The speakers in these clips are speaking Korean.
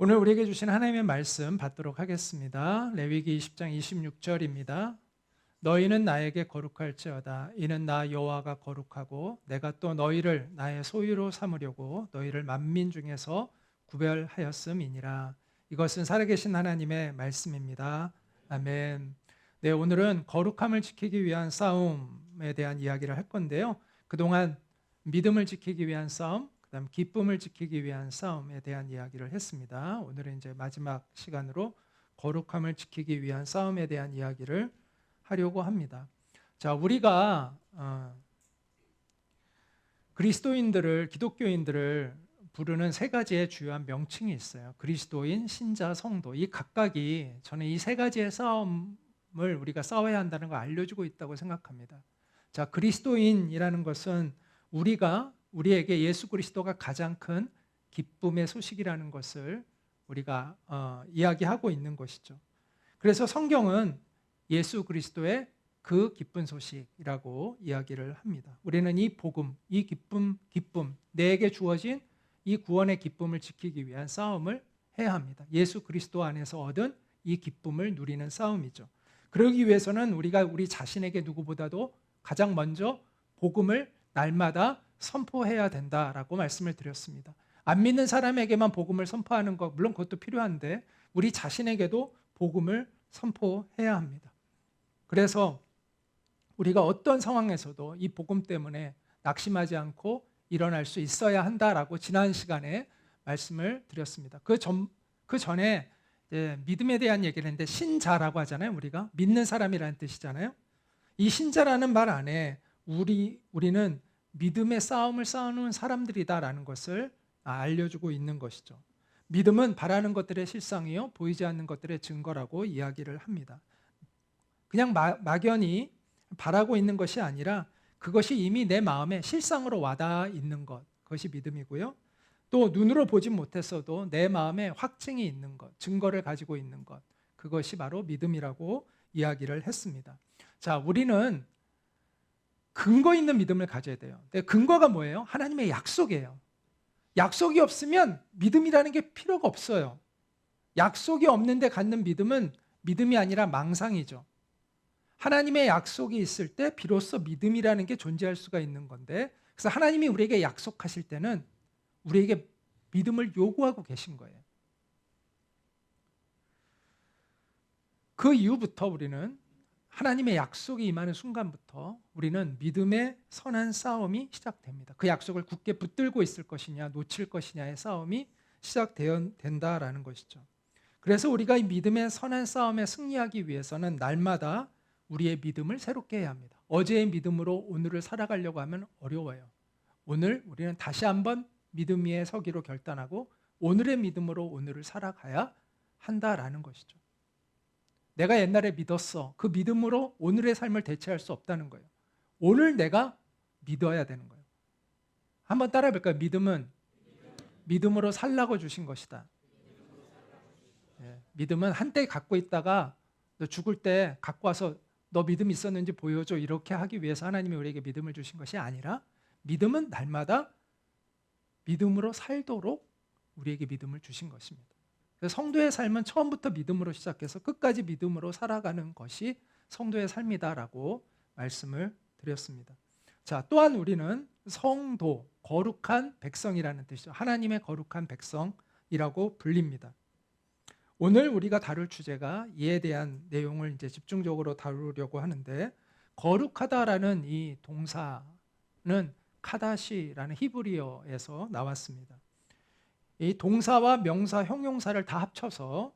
오늘 우리에게 주신 하나님의 말씀 받도록 하겠습니다. 레위기 20장 26절입니다. 너희는 나에게 거룩할지어다. 이는 나 여호와가 거룩하고 내가 또 너희를 나의 소유로 삼으려고 너희를 만민 중에서 구별하였음이니라. 이것은 살아계신 하나님의 말씀입니다. 아멘. 네, 오늘은 거룩함을 지키기 위한 싸움에 대한 이야기를 할 건데요. 그동안 믿음을 지키기 위한 싸움, 그다음 기쁨을 지키기 위한 싸움에 대한 이야기를 했습니다. 오늘은 이제 마지막 시간으로 거룩함을 지키기 위한 싸움에 대한 이야기를 하려고 합니다. 자, 우리가 그리스도인들을, 기독교인들을 부르는 세 가지의 주요한 명칭이 있어요. 그리스도인, 신자, 성도. 이 각각이 저는 이 세 가지의 싸움을 우리가 싸워야 한다는 걸 알려주고 있다고 생각합니다. 자, 그리스도인이라는 것은 우리에게 예수 그리스도가 가장 큰 기쁨의 소식이라는 것을 우리가 이야기하고 있는 것이죠. 그래서 성경은 예수 그리스도의 그 기쁜 소식이라고 이야기를 합니다. 우리는 이 복음, 이 기쁨, 내게 주어진 이 구원의 기쁨을 지키기 위한 싸움을 해야 합니다. 예수 그리스도 안에서 얻은 이 기쁨을 누리는 싸움이죠. 그러기 위해서는 우리가 우리 자신에게 누구보다도 가장 먼저 복음을 날마다 선포해야 된다라고 말씀을 드렸습니다. 안 믿는 사람에게만 복음을 선포하는 것, 물론 그것도 필요한데 우리 자신에게도 복음을 선포해야 합니다. 그래서 우리가 어떤 상황에서도 이 복음 때문에 낙심하지 않고 일어날 수 있어야 한다라고 지난 시간에 말씀을 드렸습니다. 그 전에 믿음에 대한 얘기를 했는데 신자라고 하잖아요. 우리가 믿는 사람이라는 뜻이잖아요. 이 신자라는 말 안에 우리는 믿음의 싸움을 싸우는 사람들이다라는 것을 알려주고 있는 것이죠. 믿음은 바라는 것들의 실상이요 보이지 않는 것들의 증거라고 이야기를 합니다. 그냥 막연히 바라고 있는 것이 아니라 그것이 이미 내 마음에 실상으로 와닿아 있는 것, 그것이 믿음이고요. 또 눈으로 보지 못했어도 내 마음에 확증이 있는 것, 증거를 가지고 있는 것, 그것이 바로 믿음이라고 이야기를 했습니다. 자, 우리는 근거 있는 믿음을 가져야 돼요. 근거가 뭐예요? 하나님의 약속이에요. 약속이 없으면 믿음이라는 게 필요가 없어요. 약속이 없는데 갖는 믿음은 믿음이 아니라 망상이죠. 하나님의 약속이 있을 때 비로소 믿음이라는 게 존재할 수가 있는 건데, 그래서 하나님이 우리에게 약속하실 때는 우리에게 믿음을 요구하고 계신 거예요. 그 이후부터 우리는 하나님의 약속이 임하는 순간부터 우리는 믿음의 선한 싸움이 시작됩니다. 그 약속을 굳게 붙들고 있을 것이냐 놓칠 것이냐의 싸움이 시작된다라는 것이죠. 그래서 우리가 이 믿음의 선한 싸움에 승리하기 위해서는 날마다 우리의 믿음을 새롭게 해야 합니다. 어제의 믿음으로 오늘을 살아가려고 하면 어려워요. 오늘 우리는 다시 한번 믿음 위에 서기로 결단하고 오늘의 믿음으로 오늘을 살아가야 한다라는 것이죠. 내가 옛날에 믿었어. 그 믿음으로 오늘의 삶을 대체할 수 없다는 거예요. 오늘 내가 믿어야 되는 거예요. 한번 따라해 볼까요? 믿음은 믿음으로 살라고 주신 것이다. 믿음은 한때 갖고 있다가 너 죽을 때 갖고 와서 너 믿음 있었는지 보여줘 이렇게 하기 위해서 하나님이 우리에게 믿음을 주신 것이 아니라 믿음은 날마다 믿음으로 살도록 우리에게 믿음을 주신 것입니다. 성도의 삶은 처음부터 믿음으로 시작해서 끝까지 믿음으로 살아가는 것이 성도의 삶이다라고 말씀을 드렸습니다. 자, 또한 우리는 성도, 거룩한 백성이라는 뜻이죠. 하나님의 거룩한 백성이라고 불립니다. 오늘 우리가 다룰 주제가 이에 대한 내용을 이제 집중적으로 다루려고 하는데, 거룩하다라는 이 동사는 카다시라는 히브리어에서 나왔습니다. 이 동사와 명사, 형용사를 다 합쳐서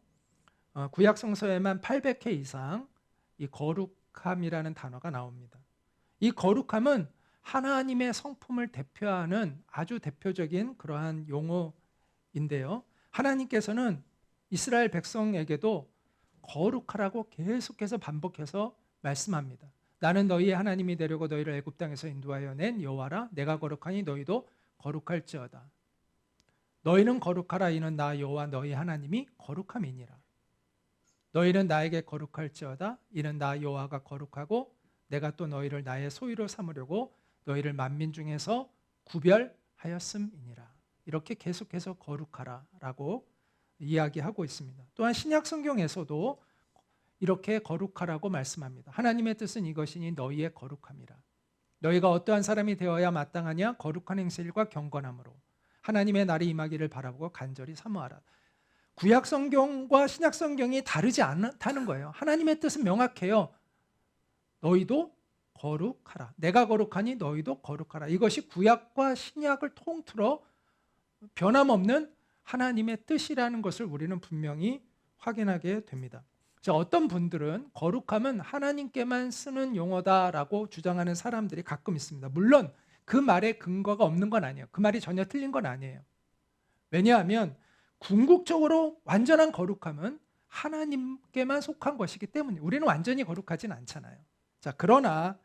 구약 성서에만 800회 이상 이 거룩함이라는 단어가 나옵니다. 이 거룩함은 하나님의 성품을 대표하는 아주 대표적인 그러한 용어인데요. 하나님께서는 이스라엘 백성에게도 거룩하라고 계속해서 반복해서 말씀합니다. 나는 너희의 하나님이 되려고 너희를 애굽 땅에서 인도하여 낸 여호와라. 내가 거룩하니 너희도 거룩할지어다. 너희는 거룩하라. 이는 나 여호와 너희 하나님이 거룩함이니라. 너희는 나에게 거룩할지어다. 이는 나 여호와가 거룩하고 내가 또 너희를 나의 소유로 삼으려고 너희를 만민 중에서 구별하였음이니라. 이렇게 계속해서 거룩하라라고 이야기하고 있습니다. 또한 신약 성경에서도 이렇게 거룩하라고 말씀합니다. 하나님의 뜻은 이것이니 너희의 거룩함이라. 너희가 어떠한 사람이 되어야 마땅하냐? 거룩한 행실과 경건함으로 하나님의 날이 임하기를 바라보고 간절히 사모하라. 구약 성경과 신약 성경이 다르지 않다는 거예요. 하나님의 뜻은 명확해요. 너희도 거룩하라. 내가 거룩하니 너희도 거룩하라. 이것이 구약과 신약을 통틀어 변함없는 하나님의 뜻이라는 것을 우리는 분명히 확인하게 됩니다. 자, 어떤 분들은 거룩함은 하나님께만 쓰는 용어다라고 주장하는 사람들이 가끔 있습니다. 물론 그 말에 근거가 없는 건 아니에요. 그 말이 전혀 틀린 건 아니에요. 왜냐하면 궁극적으로 완전한 거룩함은 하나님께만 속한 것이기 때문에 우리는 완전히 거룩하진 않잖아요. 자, 그러나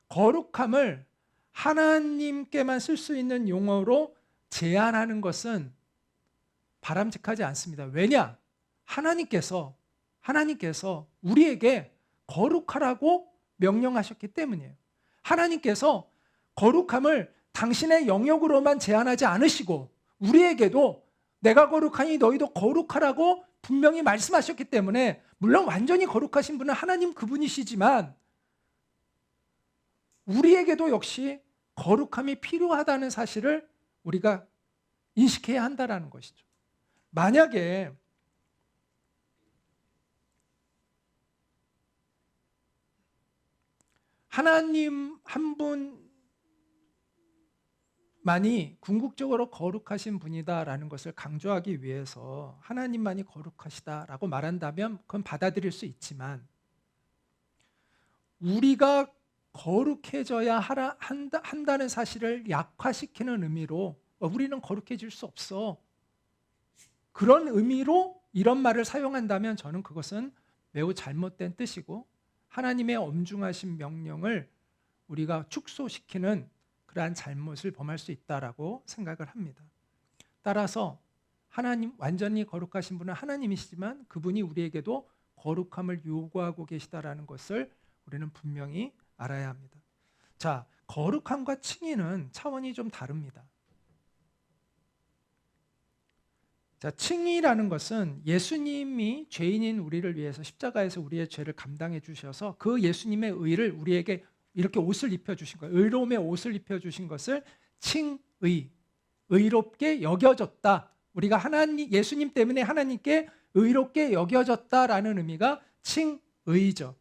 거룩함을 하나님께만 쓸 수 있는 용어로 제한하는 것은 바람직하지 않습니다. 왜냐? 하나님께서 우리에게 거룩하라고 명령하셨기 때문이에요. 하나님께서 거룩함을 당신의 영역으로만 제한하지 않으시고 우리에게도 내가 거룩하니 너희도 거룩하라고 분명히 말씀하셨기 때문에 물론 완전히 거룩하신 분은 하나님 그분이시지만 우리에게도 역시 거룩함이 필요하다는 사실을 우리가 인식해야 한다는 것이죠. 만약에 하나님 한 분만이 궁극적으로 거룩하신 분이다라는 것을 강조하기 위해서 하나님만이 거룩하시다라고 말한다면 그건 받아들일 수 있지만 우리가 거룩해져야 한다는 사실을 약화시키는 의미로 우리는 거룩해질 수 없어. 그런 의미로 이런 말을 사용한다면 저는 그것은 매우 잘못된 뜻이고 하나님의 엄중하신 명령을 우리가 축소시키는 그러한 잘못을 범할 수 있다라고 생각을 합니다. 따라서 하나님 완전히 거룩하신 분은 하나님이시지만 그분이 우리에게도 거룩함을 요구하고 계시다라는 것을 우리는 분명히 알아야 합니다. 자, 거룩함과 칭의는 차원이 좀 다릅니다. 자, 칭의라는 것은 예수님이 죄인인 우리를 위해서 십자가에서 우리의 죄를 감당해 주셔서 그 예수님의 의를 우리에게 이렇게 옷을 입혀주신 거예요. 의로움의 옷을 입혀주신 것을 칭의, 의롭게 여겨졌다. 우리가 예수님 때문에 하나님께 의롭게 여겨졌다라는 의미가 칭의죠.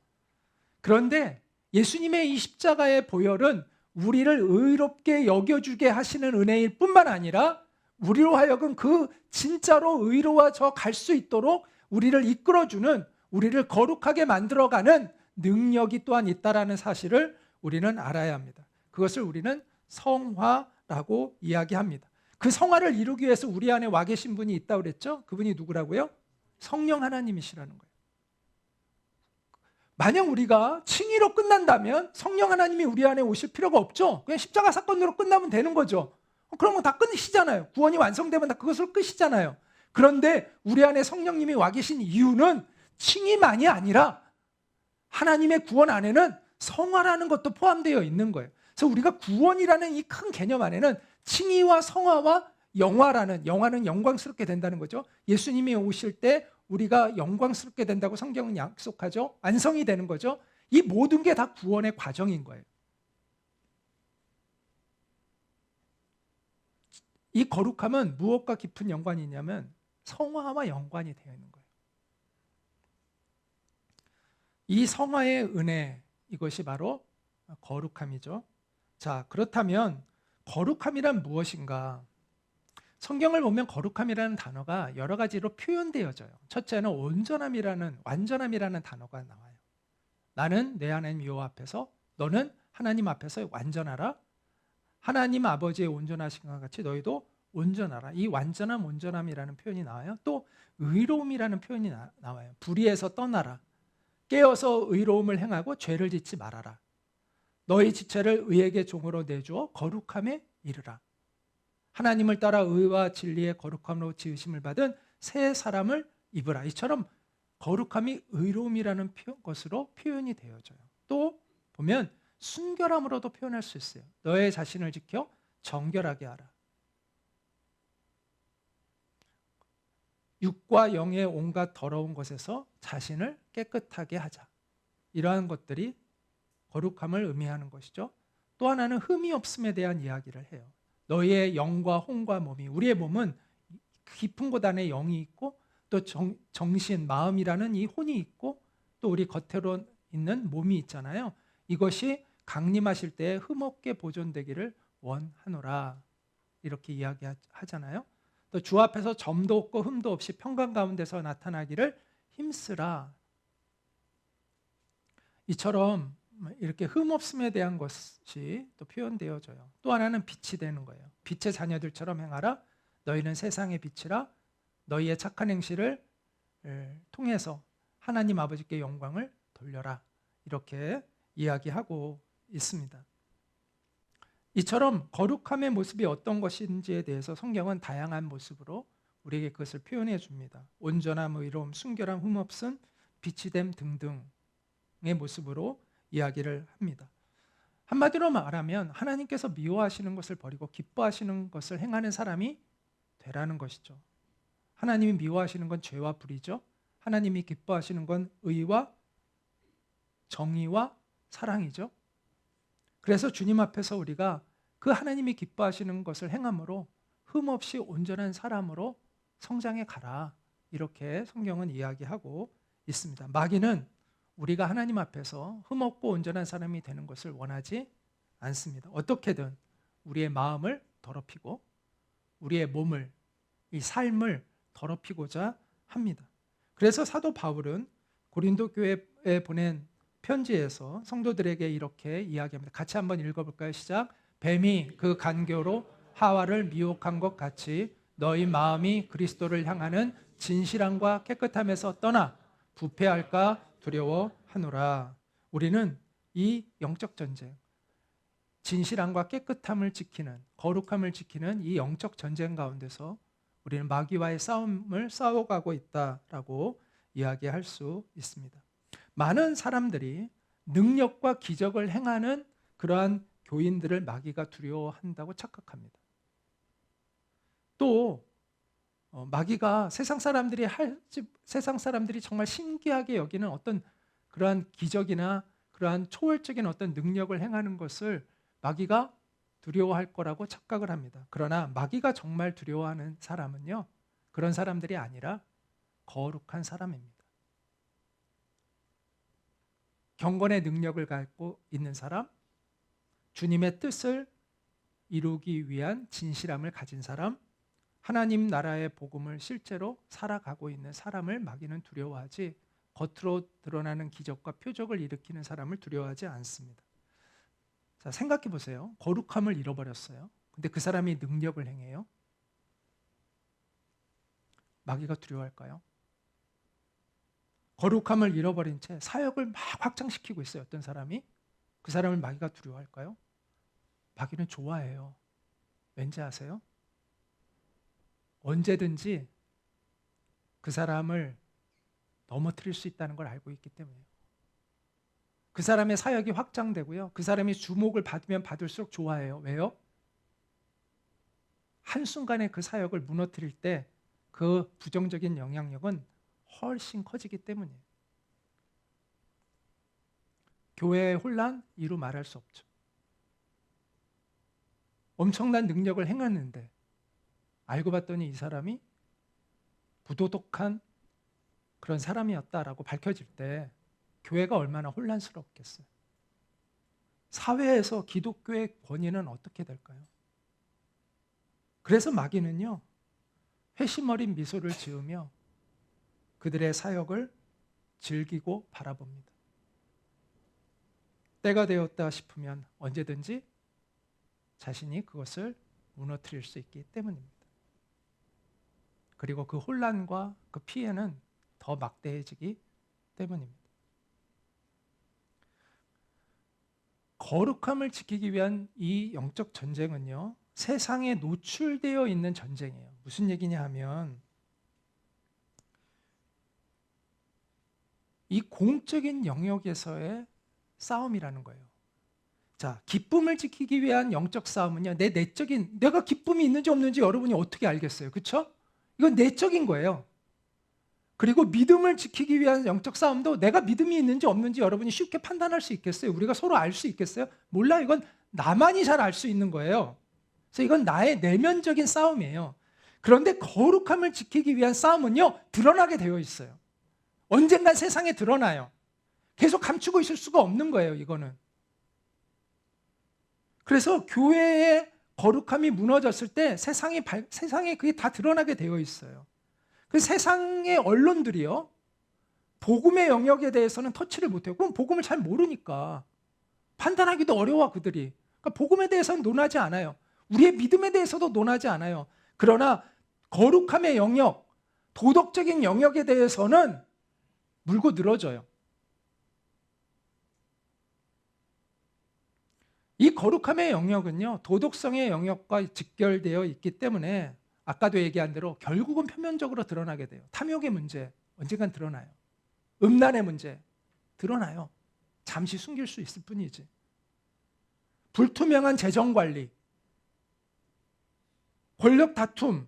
그런데 예수님의 이 십자가의 보혈은 우리를 의롭게 여겨주게 하시는 은혜일 뿐만 아니라 우리로 하여금 그 진짜로 의로워져 갈 수 있도록 우리를 이끌어주는, 우리를 거룩하게 만들어가는 능력이 또한 있다는 사실을 우리는 알아야 합니다. 그것을 우리는 성화라고 이야기합니다. 그 성화를 이루기 위해서 우리 안에 와 계신 분이 있다고 그랬죠? 그분이 누구라고요? 성령 하나님이시라는 거예요. 만약 우리가 칭의로 끝난다면 성령 하나님이 우리 안에 오실 필요가 없죠. 그냥 십자가 사건으로 끝나면 되는 거죠. 그러면 다 끝이잖아요. 구원이 완성되면 다 그것으로 끝이잖아요. 그런데 우리 안에 성령님이 와 계신 이유는 칭의만이 아니라 하나님의 구원 안에는 성화라는 것도 포함되어 있는 거예요. 그래서 우리가 구원이라는 이 큰 개념 안에는 칭의와 성화와 영화는 영광스럽게 된다는 거죠. 예수님이 오실 때 우리가 영광스럽게 된다고 성경은 약속하죠. 완성이 되는 거죠. 이 모든 게 다 구원의 과정인 거예요. 이 거룩함은 무엇과 깊은 연관이 있냐면 성화와 연관이 되어 있는 거예요. 이 성화의 은혜, 이것이 바로 거룩함이죠. 자, 그렇다면 거룩함이란 무엇인가? 성경을 보면 거룩함이라는 단어가 여러 가지로 표현되어져요. 첫째는 완전함이라는 단어가 나와요. 나는 내 하나님 여호와 앞에서, 너는 하나님 앞에서 완전하라. 하나님 아버지의 온전하신 것 같이 너희도 온전하라. 이 완전함, 온전함이라는 표현이 나와요. 또 의로움이라는 표현이 나와요. 불의에서 떠나라. 깨어서 의로움을 행하고 죄를 짓지 말아라. 너희 지체를 의에게 종으로 내주어 거룩함에 이르라. 하나님을 따라 의와 진리의 거룩함으로 지으심을 받은 새 사람을 입으라. 이처럼 거룩함이 의로움이라는 것으로 표현이 되어져요. 또 보면 순결함으로도 표현할 수 있어요. 너의 자신을 지켜 정결하게 하라. 육과 영의 온갖 더러운 것에서 자신을 깨끗하게 하자. 이러한 것들이 거룩함을 의미하는 것이죠. 또 하나는 흠이 없음에 대한 이야기를 해요. 너희의 영과 혼과 몸이, 우리의 몸은 깊은 곳 안에 영이 있고 또 정신, 마음이라는 이 혼이 있고 또 우리 겉으로 있는 몸이 있잖아요. 이것이 강림하실 때에 흠없게 보존되기를 원하노라, 이렇게 이야기하잖아요. 또 주 앞에서 점도 없고 흠도 없이 평강 가운데서 나타나기를 힘쓰라. 이처럼 이렇게 흠 없음에 대한 것이 또 표현되어져요. 또 하나는 빛이 되는 거예요. 빛의 자녀들처럼 행하라. 너희는 세상의 빛이라. 너희의 착한 행실을 통해서 하나님 아버지께 영광을 돌려라. 이렇게 이야기하고 있습니다. 이처럼 거룩함의 모습이 어떤 것인지에 대해서 성경은 다양한 모습으로 우리에게 그것을 표현해 줍니다. 온전함, 의로움, 순결함, 흠없음, 빛이 됨 등등의 모습으로 이야기를 합니다. 한마디로 말하면 하나님께서 미워하시는 것을 버리고 기뻐하시는 것을 행하는 사람이 되라는 것이죠. 하나님이 미워하시는 건 죄와 불이죠. 하나님이 기뻐하시는 건 의와 정의와 사랑이죠. 그래서 주님 앞에서 우리가 그 하나님이 기뻐하시는 것을 행함으로 흠없이 온전한 사람으로 성장해 가라, 이렇게 성경은 이야기하고 있습니다. 마귀는 우리가 하나님 앞에서 흠없고 온전한 사람이 되는 것을 원하지 않습니다. 어떻게든 우리의 마음을 더럽히고 우리의 몸을, 이 삶을 더럽히고자 합니다. 그래서 사도 바울은 고린도 교회에 보낸 편지에서 성도들에게 이렇게 이야기합니다. 같이 한번 읽어볼까요? 시작. 뱀이 그 간교로 하와를 미혹한 것 같이 너희 마음이 그리스도를 향하는 진실함과 깨끗함에서 떠나 부패할까 두려워하노라. 우리는 이 영적 전쟁, 진실함과 깨끗함을 지키는, 거룩함을 지키는 이 영적 전쟁 가운데서 우리는 마귀와의 싸움을 싸워가고 있다라고 이야기할 수 있습니다. 많은 사람들이 능력과 기적을 행하는 그러한 교인들을 마귀가 두려워한다고 착각합니다. 또 마귀가 세상 사람들이 정말 신기하게 여기는 어떤 그러한 기적이나 그러한 초월적인 어떤 능력을 행하는 것을 마귀가 두려워할 거라고 착각을 합니다. 그러나 마귀가 정말 두려워하는 사람은요, 그런 사람들이 아니라 거룩한 사람입니다. 경건의 능력을 갖고 있는 사람, 주님의 뜻을 이루기 위한 진실함을 가진 사람, 하나님 나라의 복음을 실제로 살아가고 있는 사람을 마귀는 두려워하지, 겉으로 드러나는 기적과 표적을 일으키는 사람을 두려워하지 않습니다. 자, 생각해 보세요. 거룩함을 잃어버렸어요. 근데 그 사람이 능력을 행해요. 마귀가 두려워할까요? 거룩함을 잃어버린 채 사역을 막 확장시키고 있어요. 어떤 사람이. 그 사람을 마귀가 두려워할까요? 마귀는 좋아해요. 왠지 아세요? 언제든지 그 사람을 넘어뜨릴 수 있다는 걸 알고 있기 때문이에요. 그 사람의 사역이 확장되고요, 그 사람이 주목을 받으면 받을수록 좋아해요. 왜요? 한순간에 그 사역을 무너뜨릴 때 그 부정적인 영향력은 훨씬 커지기 때문이에요. 교회의 혼란, 이루 말할 수 없죠. 엄청난 능력을 행했는데 알고 봤더니 이 사람이 부도덕한 그런 사람이었다라고 밝혀질 때 교회가 얼마나 혼란스럽겠어요. 사회에서 기독교의 권위는 어떻게 될까요? 그래서 마귀는요, 회심 어린 미소를 지으며 그들의 사역을 즐기고 바라봅니다. 때가 되었다 싶으면 언제든지 자신이 그것을 무너뜨릴 수 있기 때문입니다. 그리고 그 혼란과 그 피해는 더 막대해지기 때문입니다. 거룩함을 지키기 위한 이 영적 전쟁은요, 세상에 노출되어 있는 전쟁이에요. 무슨 얘기냐 하면 이 공적인 영역에서의 싸움이라는 거예요. 자, 기쁨을 지키기 위한 영적 싸움은요, 내가 기쁨이 있는지 없는지 여러분이 어떻게 알겠어요? 그렇죠? 이건 내적인 거예요. 그리고 믿음을 지키기 위한 영적 싸움도 내가 믿음이 있는지 없는지 여러분이 쉽게 판단할 수 있겠어요? 우리가 서로 알 수 있겠어요? 몰라. 이건 나만이 잘 알 수 있는 거예요. 그래서 이건 나의 내면적인 싸움이에요. 그런데 거룩함을 지키기 위한 싸움은요, 드러나게 되어 있어요. 언젠간 세상에 드러나요. 계속 감추고 있을 수가 없는 거예요, 이거는. 그래서 교회의 거룩함이 무너졌을 때 세상에 그게 다 드러나게 되어 있어요. 그 세상의 언론들이요, 복음의 영역에 대해서는 터치를 못해요. 그럼 복음을 잘 모르니까 판단하기도 어려워, 그들이. 그러니까 복음에 대해서는 논하지 않아요. 우리의 믿음에 대해서도 논하지 않아요. 그러나 거룩함의 영역, 도덕적인 영역에 대해서는 물고 늘어져요. 이 거룩함의 영역은요, 도덕성의 영역과 직결되어 있기 때문에 아까도 얘기한 대로 결국은 표면적으로 드러나게 돼요. 탐욕의 문제, 언젠간 드러나요. 음란의 문제, 드러나요. 잠시 숨길 수 있을 뿐이지. 불투명한 재정관리, 권력 다툼,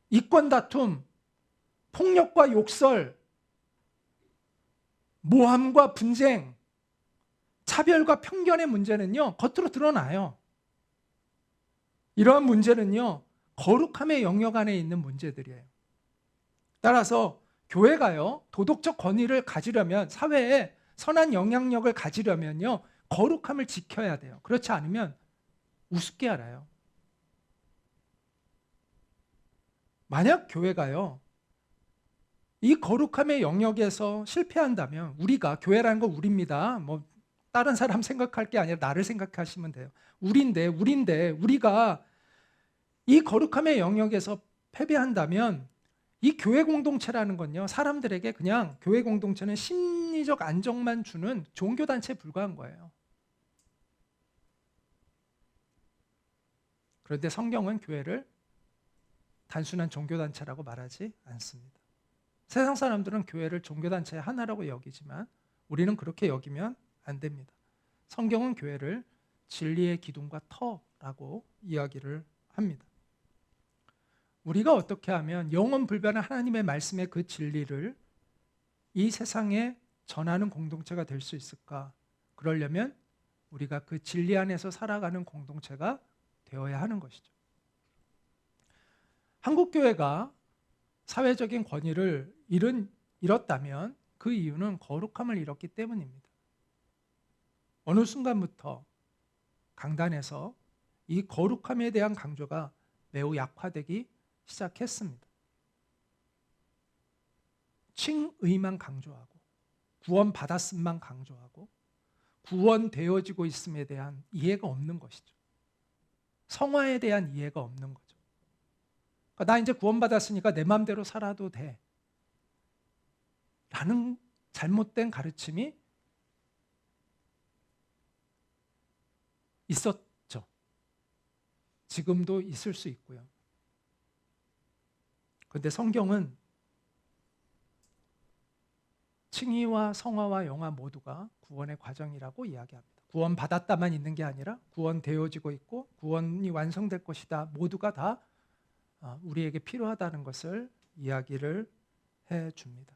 이권 다툼, 폭력과 욕설, 모함과 분쟁, 차별과 편견의 문제는요, 겉으로 드러나요. 이러한 문제는요, 거룩함의 영역 안에 있는 문제들이에요. 따라서 교회가요, 도덕적 권위를 가지려면, 사회에 선한 영향력을 가지려면요, 거룩함을 지켜야 돼요. 그렇지 않으면 우습게 알아요. 만약 교회가요, 이 거룩함의 영역에서 실패한다면, 우리가, 교회라는 건 우리입니다. 다른 사람 생각할 게 아니라 나를 생각하시면 돼요. 우리인데 우리가 이 거룩함의 영역에서 패배한다면 이 교회 공동체라는 건요, 사람들에게 그냥 교회 공동체는 심리적 안정만 주는 종교단체에 불과한 거예요. 그런데 성경은 교회를 단순한 종교단체라고 말하지 않습니다. 세상 사람들은 교회를 종교단체의 하나라고 여기지만 우리는 그렇게 여기면 안 됩니다. 성경은 교회를 진리의 기둥과 터라고 이야기를 합니다. 우리가 어떻게 하면 영원 불변한 하나님의 말씀의 그 진리를 이 세상에 전하는 공동체가 될 수 있을까? 그러려면 우리가 그 진리 안에서 살아가는 공동체가 되어야 하는 것이죠. 한국교회가 사회적인 권위를 잃었다면 그 이유는 거룩함을 잃었기 때문입니다. 어느 순간부터 강단에서 이 거룩함에 대한 강조가 매우 약화되기 시작했습니다. 칭의만 강조하고 구원받았음만 강조하고 구원되어지고 있음에 대한 이해가 없는 것이죠. 성화에 대한 이해가 없는 거죠. 그러니까 나 이제 구원받았으니까 내 마음대로 살아도 돼 라는 잘못된 가르침이 있었죠. 지금도 있을 수 있고요. 그런데 성경은 칭의와 성화와 영화 모두가 구원의 과정이라고 이야기합니다. 구원받았다만 있는 게 아니라 구원되어지고 있고 구원이 완성될 것이다. 모두가 다 우리에게 필요하다는 것을 이야기를 해줍니다.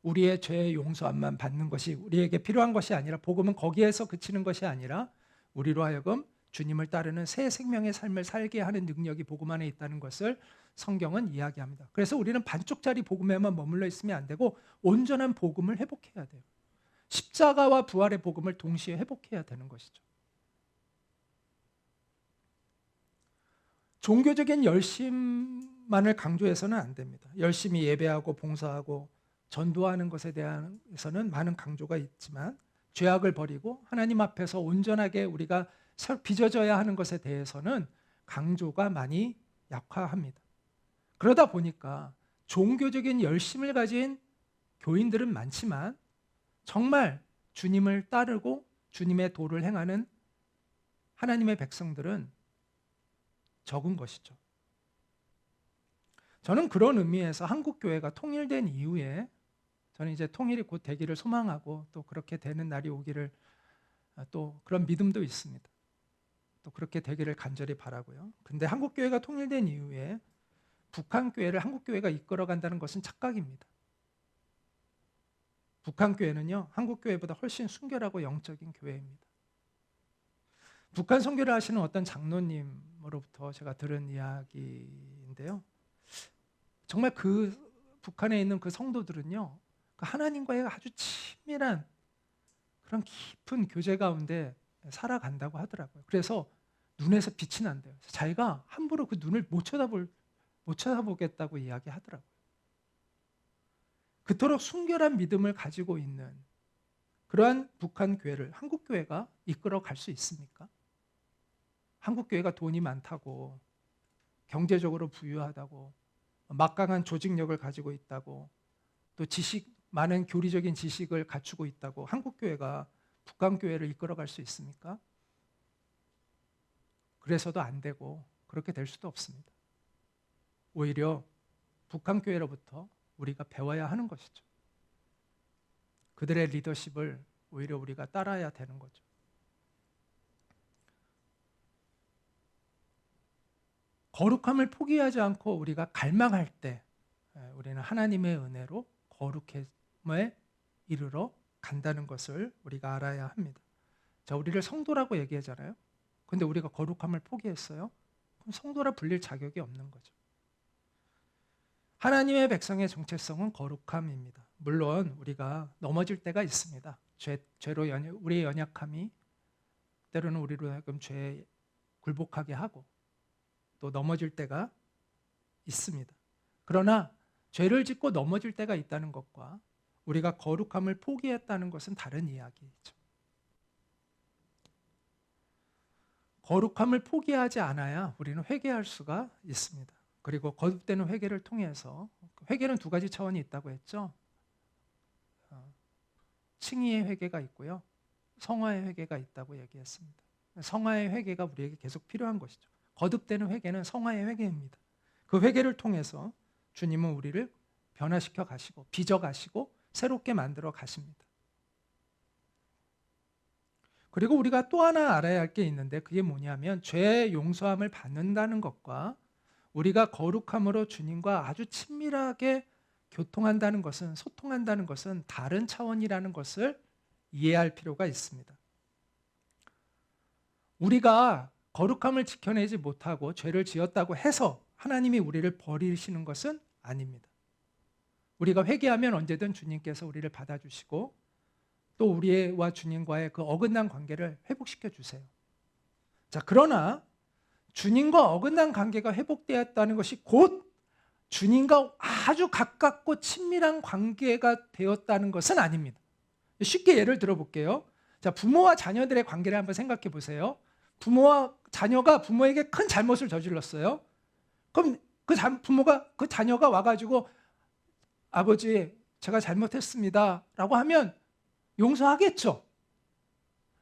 우리의 죄의 용서함만 받는 것이 우리에게 필요한 것이 아니라, 복음은 거기에서 그치는 것이 아니라 우리로 하여금 주님을 따르는 새 생명의 삶을 살게 하는 능력이 복음 안에 있다는 것을 성경은 이야기합니다. 그래서 우리는 반쪽짜리 복음에만 머물러 있으면 안 되고 온전한 복음을 회복해야 돼요. 십자가와 부활의 복음을 동시에 회복해야 되는 것이죠. 종교적인 열심만을 강조해서는 안 됩니다. 열심히 예배하고 봉사하고 전도하는 것에 대해서는 많은 강조가 있지만, 죄악을 버리고 하나님 앞에서 온전하게 우리가 빚어져야 하는 것에 대해서는 강조가 많이 약화합니다. 그러다 보니까 종교적인 열심을 가진 교인들은 많지만 정말 주님을 따르고 주님의 도를 행하는 하나님의 백성들은 적은 것이죠. 저는 그런 의미에서 한국 교회가 통일된 이후에, 저는 이제 통일이 곧 되기를 소망하고 또 그렇게 되는 날이 오기를, 또 그런 믿음도 있습니다. 또 그렇게 되기를 간절히 바라고요. 근데 한국 교회가 통일된 이후에 북한 교회를 한국 교회가 이끌어간다는 것은 착각입니다. 북한 교회는요, 한국 교회보다 훨씬 순결하고 영적인 교회입니다. 북한 선교를 하시는 어떤 장로님으로부터 제가 들은 이야기인데요, 정말 그 북한에 있는 그 성도들은요, 그 하나님과의 아주 친밀한 그런 깊은 교제 가운데 살아간다고 하더라고요. 그래서 눈에서 빛이 난대요. 자기가 함부로 그 눈을 못 쳐다보겠다고 이야기하더라고요. 그토록 순결한 믿음을 가지고 있는 그러한 북한 교회를 한국 교회가 이끌어 갈 수 있습니까? 한국 교회가 돈이 많다고, 경제적으로 부유하다고, 막강한 조직력을 가지고 있다고, 또 많은 교리적인 지식을 갖추고 있다고 한국 교회가 북한 교회를 이끌어 갈 수 있습니까? 그래서도 안 되고 그렇게 될 수도 없습니다. 오히려 북한 교회로부터 우리가 배워야 하는 것이죠. 그들의 리더십을 오히려 우리가 따라야 되는 거죠. 거룩함을 포기하지 않고 우리가 갈망할 때 우리는 하나님의 은혜로 거룩함에 이르러 간다는 것을 우리가 알아야 합니다. 자, 우리를 성도라고 얘기하잖아요. 근데 우리가 거룩함을 포기했어요? 그럼 성도라 불릴 자격이 없는 거죠. 하나님의 백성의 정체성은 거룩함입니다. 물론 우리가 넘어질 때가 있습니다. 죄로 우리의 연약함이 때로는 우리로 하여금 죄에 굴복하게 하고 또 넘어질 때가 있습니다. 그러나 죄를 짓고 넘어질 때가 있다는 것과 우리가 거룩함을 포기했다는 것은 다른 이야기죠. 거룩함을 포기하지 않아야 우리는 회개할 수가 있습니다. 그리고 거듭되는 회개를 통해서, 회개는 두 가지 차원이 있다고 했죠. 칭의의 회개가 있고요, 성화의 회개가 있다고 얘기했습니다. 성화의 회개가 우리에게 계속 필요한 것이죠. 거듭되는 회개는 성화의 회개입니다. 그 회개를 통해서 주님은 우리를 변화시켜 가시고 빚어 가시고 새롭게 만들어 가십니다. 그리고 우리가 또 하나 알아야 할 게 있는데, 그게 뭐냐면 죄의 용서함을 받는다는 것과 우리가 거룩함으로 주님과 아주 친밀하게 교통한다는 것은, 소통한다는 것은 다른 차원이라는 것을 이해할 필요가 있습니다. 우리가 거룩함을 지켜내지 못하고 죄를 지었다고 해서 하나님이 우리를 버리시는 것은 아닙니다. 우리가 회개하면 언제든 주님께서 우리를 받아주시고 또 우리와 주님과의 그 어긋난 관계를 회복시켜 주세요. 자, 그러나 주님과 어긋난 관계가 회복되었다는 것이 곧 주님과 아주 가깝고 친밀한 관계가 되었다는 것은 아닙니다. 쉽게 예를 들어볼게요. 자, 부모와 자녀들의 관계를 한번 생각해 보세요. 부모와 자녀가 부모에게 큰 잘못을 저질렀어요. 그럼 그 자녀가 와가지고 아버지, 제가 잘못했습니다 라고 하면 용서하겠죠.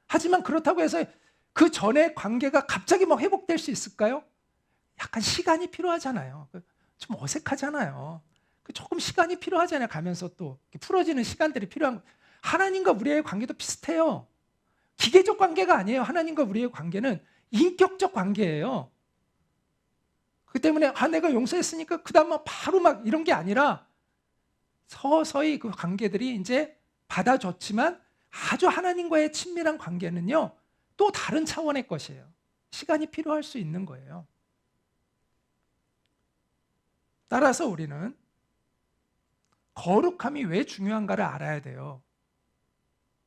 하지만 그렇다고 해서 그 전의 관계가 갑자기 막 회복될 수 있을까요? 약간 시간이 필요하잖아요. 좀 어색하잖아요. 조금 시간이 필요하잖아요. 가면서 또 풀어지는 시간들이 필요한 거예요. 하나님과 우리의 관계도 비슷해요. 기계적 관계가 아니에요. 하나님과 우리의 관계는 인격적 관계예요. 그 때문에 내가 용서했으니까 그 다음 바로 막 이런 게 아니라 서서히 그 관계들이 이제 받아줬지만 아주 하나님과의 친밀한 관계는요, 또 다른 차원의 것이에요. 시간이 필요할 수 있는 거예요. 따라서 우리는 거룩함이 왜 중요한가를 알아야 돼요.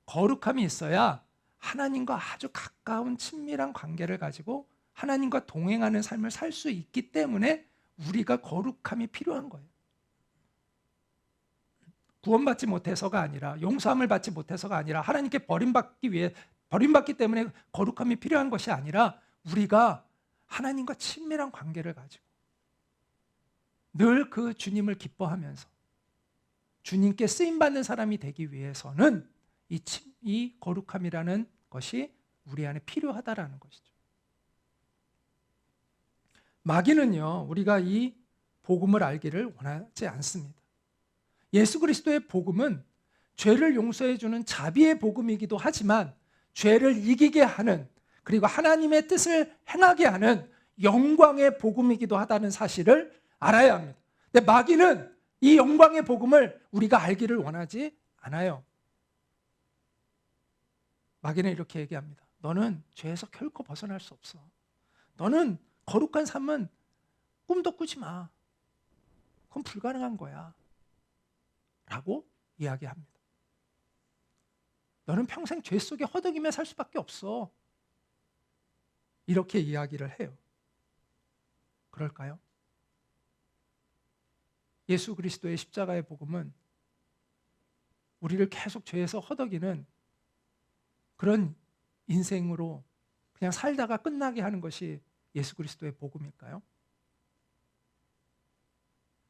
거룩함이 있어야 하나님과 아주 가까운 친밀한 관계를 가지고 하나님과 동행하는 삶을 살 수 있기 때문에 우리가 거룩함이 필요한 거예요. 구원받지 못해서가 아니라, 용서함을 받지 못해서가 아니라, 하나님께 버림받기 때문에 거룩함이 필요한 것이 아니라, 우리가 하나님과 친밀한 관계를 가지고 늘 그 주님을 기뻐하면서 주님께 쓰임받는 사람이 되기 위해서는 이 거룩함이라는 것이 우리 안에 필요하다라는 것이죠. 마귀는요, 우리가 이 복음을 알기를 원하지 않습니다. 예수 그리스도의 복음은 죄를 용서해 주는 자비의 복음이기도 하지만 죄를 이기게 하는, 그리고 하나님의 뜻을 행하게 하는 영광의 복음이기도 하다는 사실을 알아야 합니다. 근데 마귀는 이 영광의 복음을 우리가 알기를 원하지 않아요. 마귀는 이렇게 얘기합니다. 너는 죄에서 결코 벗어날 수 없어. 너는 거룩한 삶은 꿈도 꾸지 마. 그건 불가능한 거야. 라고 이야기합니다. 너는 평생 죄 속에 허덕이며 살 수밖에 없어. 이렇게 이야기를 해요. 그럴까요? 예수 그리스도의 십자가의 복음은 우리를 계속 죄에서 허덕이는 그런 인생으로 그냥 살다가 끝나게 하는 것이 예수 그리스도의 복음일까요?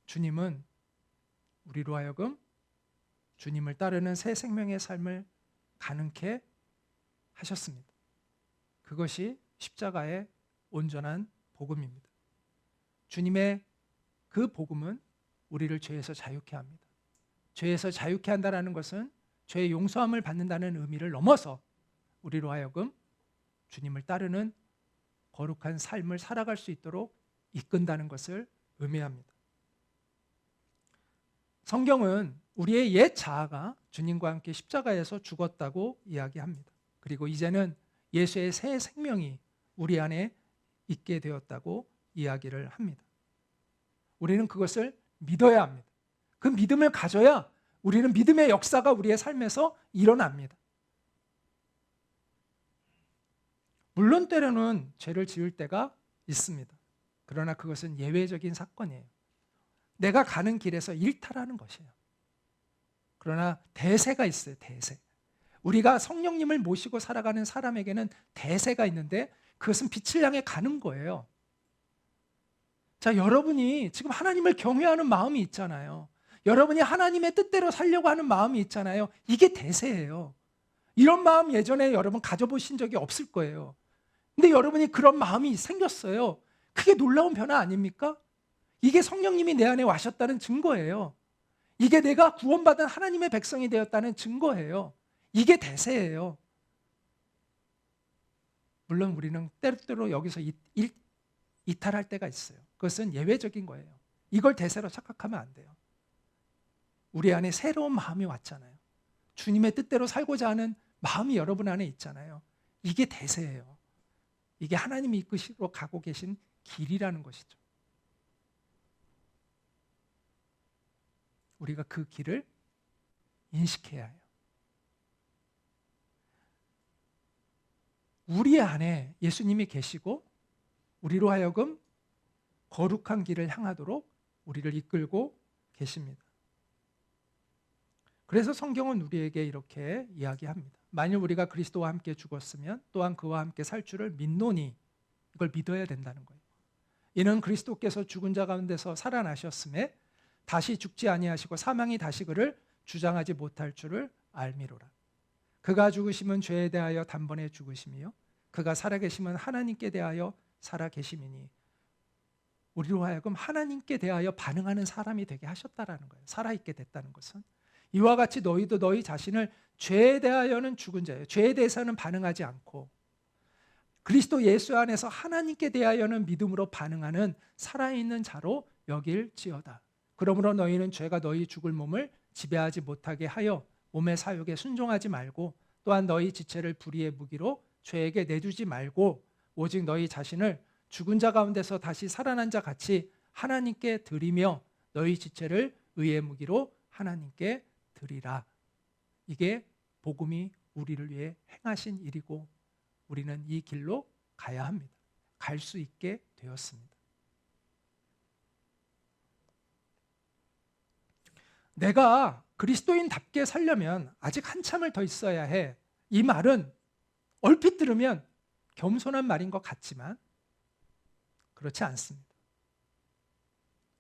주님은 우리로 하여금 주님을 따르는 새 생명의 삶을 가능케 하셨습니다. 그것이 십자가의 온전한 복음입니다. 주님의 그 복음은 우리를 죄에서 자유케 합니다. 죄에서 자유케 한다는 것은 죄의 용서함을 받는다는 의미를 넘어서 우리로 하여금 주님을 따르는 거룩한 삶을 살아갈 수 있도록 이끈다는 것을 의미합니다. 성경은 우리의 옛 자아가 주님과 함께 십자가에서 죽었다고 이야기합니다. 그리고 이제는 예수의 새 생명이 우리 안에 있게 되었다고 이야기를 합니다. 우리는 그것을 믿어야 합니다. 그 믿음을 가져야 우리는 믿음의 역사가 우리의 삶에서 일어납니다. 물론 때로는 죄를 지을 때가 있습니다. 그러나 그것은 예외적인 사건이에요. 내가 가는 길에서 일탈하는 것이에요. 그러나 대세가 있어요. 대세. 우리가 성령님을 모시고 살아가는 사람에게는 대세가 있는데 그것은 빛을 향해 가는 거예요. 자, 여러분이 지금 하나님을 경외하는 마음이 있잖아요. 여러분이 하나님의 뜻대로 살려고 하는 마음이 있잖아요. 이게 대세예요. 이런 마음 예전에 여러분 가져보신 적이 없을 거예요. 근데 여러분이 그런 마음이 생겼어요. 그게 놀라운 변화 아닙니까? 이게 성령님이 내 안에 와셨다는 증거예요. 이게 내가 구원받은 하나님의 백성이 되었다는 증거예요. 이게 대세예요. 물론 우리는 때때로 여기서 이탈할 때가 있어요. 그것은 예외적인 거예요. 이걸 대세로 착각하면 안 돼요. 우리 안에 새로운 마음이 왔잖아요. 주님의 뜻대로 살고자 하는 마음이 여러분 안에 있잖아요. 이게 대세예요. 이게 하나님이 이끄시러 가고 계신 길이라는 것이죠. 우리가 그 길을 인식해야 해요. 우리 안에 예수님이 계시고 우리로 하여금 거룩한 길을 향하도록 우리를 이끌고 계십니다. 그래서 성경은 우리에게 이렇게 이야기합니다. 만일 우리가 그리스도와 함께 죽었으면 또한 그와 함께 살 줄을 믿노니, 이걸 믿어야 된다는 거예요. 이는 그리스도께서 죽은 자 가운데서 살아나셨음에 다시 죽지 아니하시고 사망이 다시 그를 주장하지 못할 줄을 알미로라. 그가 죽으심은 죄에 대하여 단번에 죽으심이요 그가 살아계심은 하나님께 대하여 살아계심이니, 우리로 하여금 하나님께 대하여 반응하는 사람이 되게 하셨다라는 거예요. 살아있게 됐다는 것은 이와 같이 너희도 너희 자신을 죄에 대하여는 죽은 자예요. 죄에 대해서는 반응하지 않고 그리스도 예수 안에서 하나님께 대하여는 믿음으로 반응하는 살아있는 자로 여길지어다. 그러므로 너희는 죄가 너희 죽을 몸을 지배하지 못하게 하여 몸의 사욕에 순종하지 말고, 또한 너희 지체를 불의의 무기로 죄에게 내주지 말고 오직 너희 자신을 죽은 자 가운데서 다시 살아난 자 같이 하나님께 드리며 너희 지체를 의의 무기로 하나님께 드리라. 이게 복음이 우리를 위해 행하신 일이고 우리는 이 길로 가야 합니다. 갈 수 있게 되었습니다. 내가 그리스도인답게 살려면 아직 한참을 더 있어야 해. 이 말은 얼핏 들으면 겸손한 말인 것 같지만 그렇지 않습니다.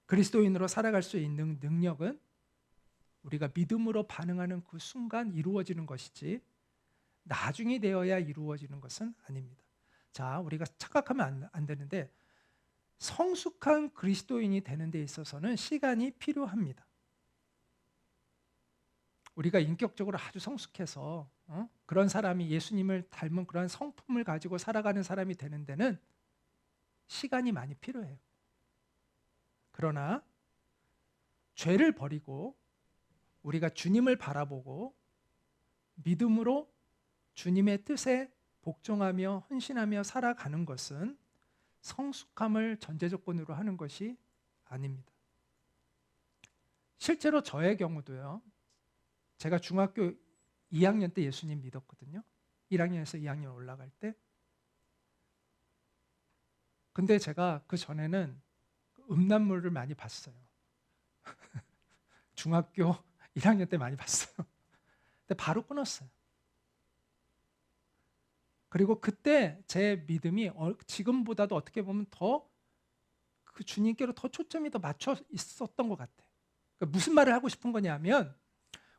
그리스도인으로 살아갈 수 있는 능력은 우리가 믿음으로 반응하는 그 순간 이루어지는 것이지 나중이 되어야 이루어지는 것은 아닙니다. 자, 우리가 착각하면 안 되는데 성숙한 그리스도인이 되는 데 있어서는 시간이 필요합니다. 우리가 인격적으로 아주 성숙해서 그런 사람이 예수님을 닮은 그런 성품을 가지고 살아가는 사람이 되는 데는 시간이 많이 필요해요. 그러나 죄를 버리고 우리가 주님을 바라보고 믿음으로 주님의 뜻에 복종하며 헌신하며 살아가는 것은 성숙함을 전제조건으로 하는 것이 아닙니다. 실제로 저의 경우도요. 제가 중학교 2학년 때 예수님 믿었거든요. 1학년에서 2학년 올라갈 때. 근데 제가 그 전에는 음란물을 많이 봤어요. 중학교 1학년 때 많이 봤어요. 근데 바로 끊었어요. 그리고 그때 제 믿음이 지금보다도 어떻게 보면 더 그 주님께로 더 초점이 더 맞춰 있었던 것 같아요. 그러니까 무슨 말을 하고 싶은 거냐면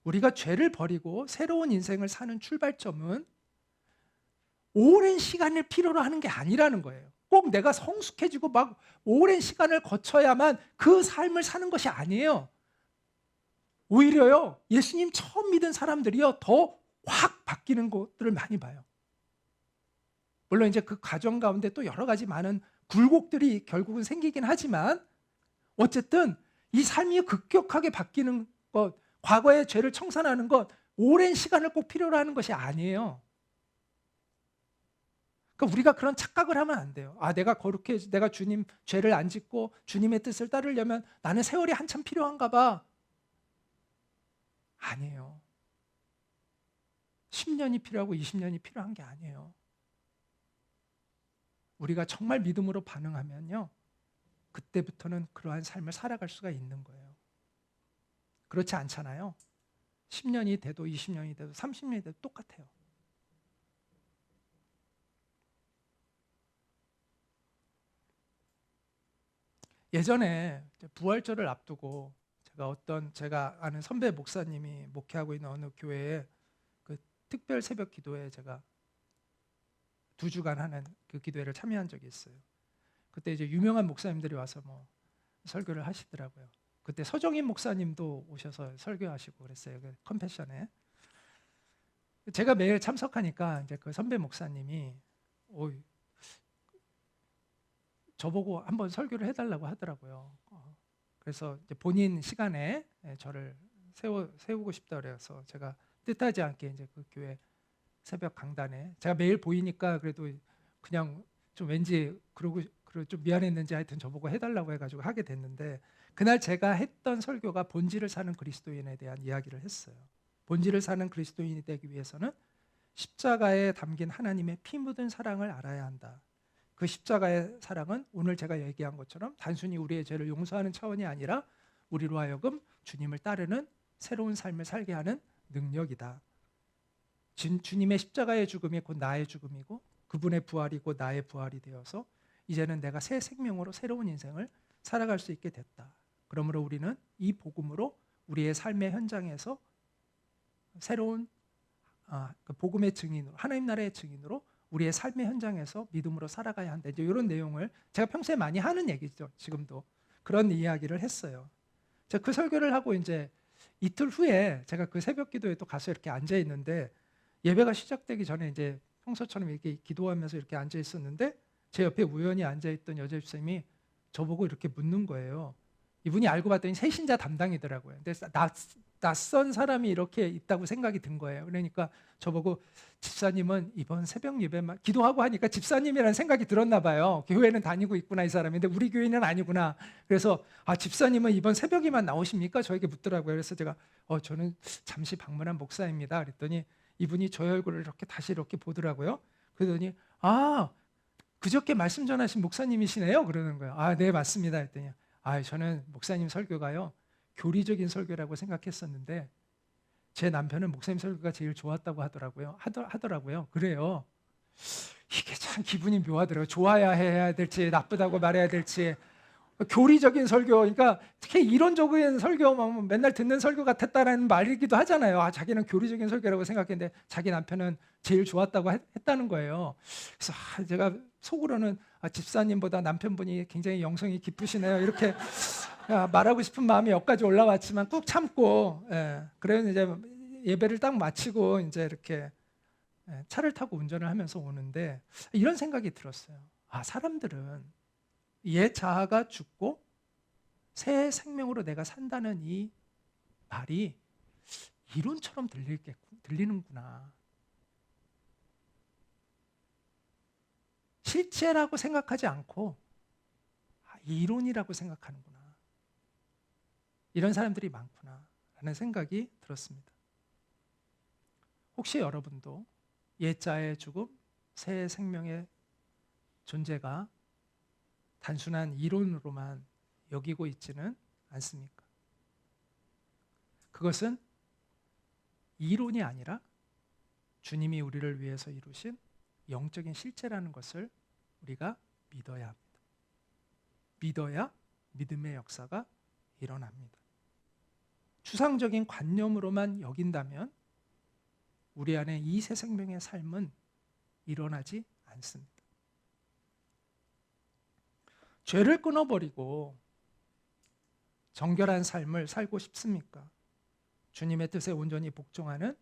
우리가 죄를 버리고 새로운 인생을 사는 출발점은 오랜 시간을 필요로 하는 게 아니라는 거예요. 꼭 내가 성숙해지고 막 오랜 시간을 거쳐야만 그 삶을 사는 것이 아니에요. 오히려요, 예수님 처음 믿은 사람들이요, 더 확 바뀌는 것들을 많이 봐요. 물론 이제 그 과정 가운데 또 여러 가지 많은 굴곡들이 결국은 생기긴 하지만 어쨌든 이 삶이 급격하게 바뀌는 것, 과거의 죄를 청산하는 것, 오랜 시간을 꼭 필요로 하는 것이 아니에요. 그러니까 우리가 그런 착각을 하면 안 돼요. 내가 거룩해, 내가 주님 죄를 안 짓고 주님의 뜻을 따르려면 나는 세월이 한참 필요한가 봐. 아니에요. 10년이 필요하고 20년이 필요한 게 아니에요. 우리가 정말 믿음으로 반응하면요, 그때부터는 그러한 삶을 살아갈 수가 있는 거예요. 그렇지 않잖아요. 10년이 돼도 20년이 돼도 30년이 돼도 똑같아요. 예전에 부활절을 앞두고 제가 아는 선배 목사님이 목회하고 있는 어느 교회에 그 특별 새벽 기도에 제가 2주간 하는 그 기도회를 참여한 적이 있어요. 그때 이제 유명한 목사님들이 와서 뭐 설교를 하시더라고요. 그때 서정인 목사님도 오셔서 설교하시고 그랬어요. 그 컨페션에. 제가 매일 참석하니까 이제 그 선배 목사님이 저보고 한번 설교를 해달라고 하더라고요. 그래서 이제 본인 시간에 저를 세우고 싶다 그래서 제가 뜻하지 않게 이제 그 교회 새벽 강단에 제가 매일 보이니까 그래도 그냥 좀 왠지 그러고 좀 미안했는지 하여튼 저보고 해달라고 해가지고 하게 됐는데, 그날 제가 했던 설교가 본질을 사는 그리스도인에 대한 이야기를 했어요. 본질을 사는 그리스도인이 되기 위해서는 십자가에 담긴 하나님의 피 묻은 사랑을 알아야 한다. 그 십자가의 사랑은 오늘 제가 얘기한 것처럼 단순히 우리의 죄를 용서하는 차원이 아니라 우리로 하여금 주님을 따르는 새로운 삶을 살게 하는 능력이다. 주님의 십자가의 죽음이 곧 나의 죽음이고 그분의 부활이 곧 나의 부활이 되어서 이제는 내가 새 생명으로 새로운 인생을 살아갈 수 있게 됐다. 그러므로 우리는 이 복음으로 우리의 삶의 현장에서 새로운 그 복음의 증인으로, 하나님 나라의 증인으로 우리의 삶의 현장에서 믿음으로 살아가야 한다. 이제 이런 내용을 제가 평소에 많이 하는 얘기죠. 지금도 그런 이야기를 했어요. 제가 그 설교를 하고 이제 이틀 후에 제가 그 새벽 기도에 또 가서 이렇게 앉아 있는데, 예배가 시작되기 전에 이제 평소처럼 이렇게 기도하면서 이렇게 앉아 있었는데 제 옆에 우연히 앉아 있던 여자 집사님이 저보고 이렇게 묻는 거예요. 이분이 알고 봤더니 새신자 담당이더라고요. 근데 낯선 사람이 이렇게 있다고 생각이 든 거예요. 그러니까 저보고 집사님은 이번 새벽 예배만 기도하고 하니까 집사님이라는 생각이 들었나 봐요. 교회는 다니고 있구나 이 사람인데 우리 교회는 아니구나. 그래서 집사님은 이번 새벽에만 나오십니까? 저에게 묻더라고요. 그래서 제가 저는 잠시 방문한 목사입니다. 그랬더니 이분이 저의 얼굴을 이렇게 다시 이렇게 보더라고요. 그러더니 그저께 말씀 전하신 목사님이시네요. 그러는 거예요. 네 맞습니다. 했더니 저는 목사님 설교가요 교리적인 설교라고 생각했었는데 제 남편은 목사님 설교가 제일 좋았다고 하더라고요. 그래요. 이게 참 기분이 묘하더라고요. 좋아야 해야 될지 나쁘다고 말해야 될지. 교리적인 설교, 그러니까 특히 이론적인 설교, 맨날 듣는 설교 같았다라는 말이기도 하잖아요. 자기는 교리적인 설교라고 생각했는데 자기 남편은 제일 좋았다고 했다는 거예요. 그래서 제가 속으로는 집사님보다 남편분이 굉장히 영성이 깊으시네요. 이렇게 말하고 싶은 마음이 여기까지 올라왔지만 꾹 참고, 그래서 이제 예배를 딱 마치고 이제 이렇게 차를 타고 운전을 하면서 오는데 이런 생각이 들었어요. 사람들은 옛 자아가 죽고 새 생명으로 내가 산다는 이 말이 이론처럼 들리는구나. 실제라고 생각하지 않고 이론이라고 생각하는구나. 이런 사람들이 많구나 라는 생각이 들었습니다. 혹시 여러분도 옛자의 죽음, 새 생명의 존재가 단순한 이론으로만 여기고 있지는 않습니까? 그것은 이론이 아니라 주님이 우리를 위해서 이루신 영적인 실제라는 것을 우리가 믿어야 합니다. 믿어야 믿음의 역사가 일어납니다. 추상적인 관념으로만 여긴다면 우리 안에 이 새 생명의 삶은 일어나지 않습니다. 죄를 끊어버리고 정결한 삶을 살고 싶습니까? 주님의 뜻에 온전히 복종하는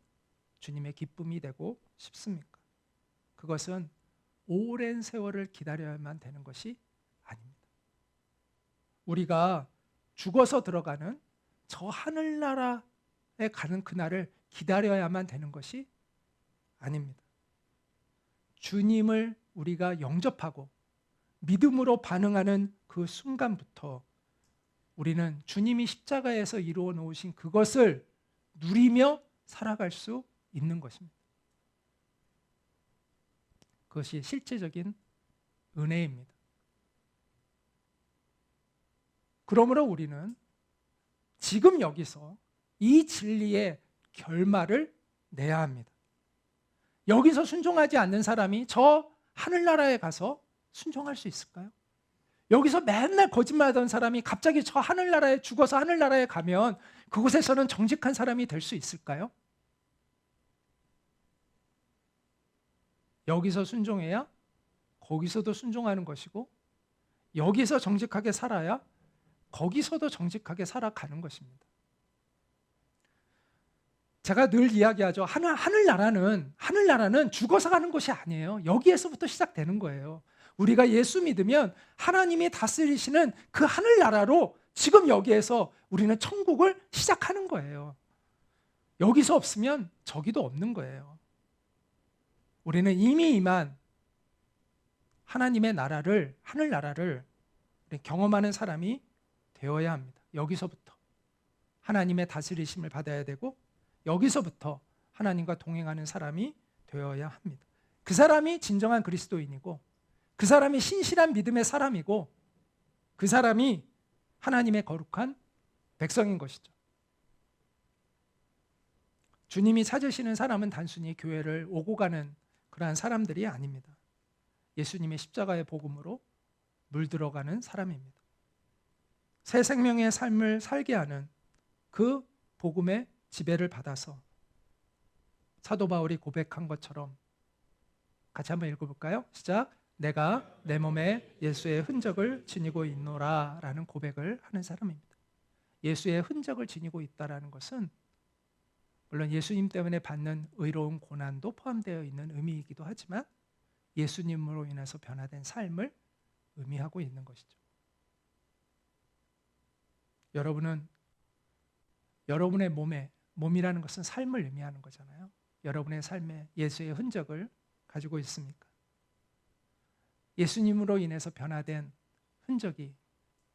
주님의 기쁨이 되고 싶습니까? 그것은 오랜 세월을 기다려야만 되는 것이 아닙니다. 우리가 죽어서 들어가는 저 하늘나라에 가는 그날을 기다려야만 되는 것이 아닙니다. 주님을 우리가 영접하고 믿음으로 반응하는 그 순간부터 우리는 주님이 십자가에서 이루어 놓으신 그것을 누리며 살아갈 수 있는 것입니다. 그것이 실제적인 은혜입니다. 그러므로 우리는 지금 여기서 이 진리의 결말을 내야 합니다. 여기서 순종하지 않는 사람이 저 하늘나라에 가서 순종할 수 있을까요? 여기서 맨날 거짓말하던 사람이 갑자기 저 하늘나라에 죽어서 하늘나라에 가면 그곳에서는 정직한 사람이 될 수 있을까요? 여기서 순종해야 거기서도 순종하는 것이고 여기서 정직하게 살아야 거기서도 정직하게 살아가는 것입니다. 제가 늘 이야기하죠. 하늘나라는 죽어서 가는 것이 아니에요. 여기에서부터 시작되는 거예요. 우리가 예수 믿으면 하나님이 다스리시는 그 하늘나라로 지금 여기에서 우리는 천국을 시작하는 거예요. 여기서 없으면 저기도 없는 거예요. 우리는 이미 임한 하나님의 나라를, 하늘나라를 경험하는 사람이 되어야 합니다. 여기서부터 하나님의 다스리심을 받아야 되고 여기서부터 하나님과 동행하는 사람이 되어야 합니다. 그 사람이 진정한 그리스도인이고 그 사람이 신실한 믿음의 사람이고 그 사람이 하나님의 거룩한 백성인 것이죠. 주님이 찾으시는 사람은 단순히 교회를 오고 가는 그러한 사람들이 아닙니다. 예수님의 십자가의 복음으로 물들어가는 사람입니다. 새 생명의 삶을 살게 하는 그 복음의 지배를 받아서 사도 바울이 고백한 것처럼 같이 한번 읽어볼까요? 시작. 내가 내 몸에 예수의 흔적을 지니고 있노라 라는 고백을 하는 사람입니다. 예수의 흔적을 지니고 있다는 것은 물론 예수님 때문에 받는 의로운 고난도 포함되어 있는 의미이기도 하지만 예수님으로 인해서 변화된 삶을 의미하고 있는 것이죠. 여러분은 여러분의 몸이라는 것은 삶을 의미하는 거잖아요. 여러분의 삶에 예수의 흔적을 가지고 있습니까? 예수님으로 인해서 변화된 흔적이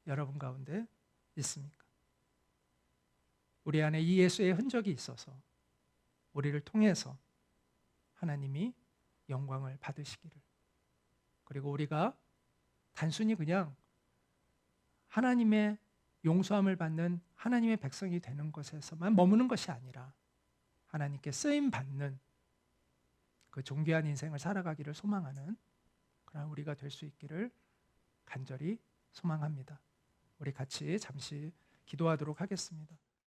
여러분 가운데 있습니까? 우리 안에 이 예수의 흔적이 있어서 우리를 통해서 하나님이 영광을 받으시기를, 그리고 우리가 단순히 그냥 하나님의 용서함을 받는 하나님의 백성이 되는 것에서만 머무는 것이 아니라 하나님께 쓰임받는 그 존귀한 인생을 살아가기를 소망하는 그런 우리가 될 수 있기를 간절히 소망합니다. 우리 같이 잠시 기도하도록 하겠습니다.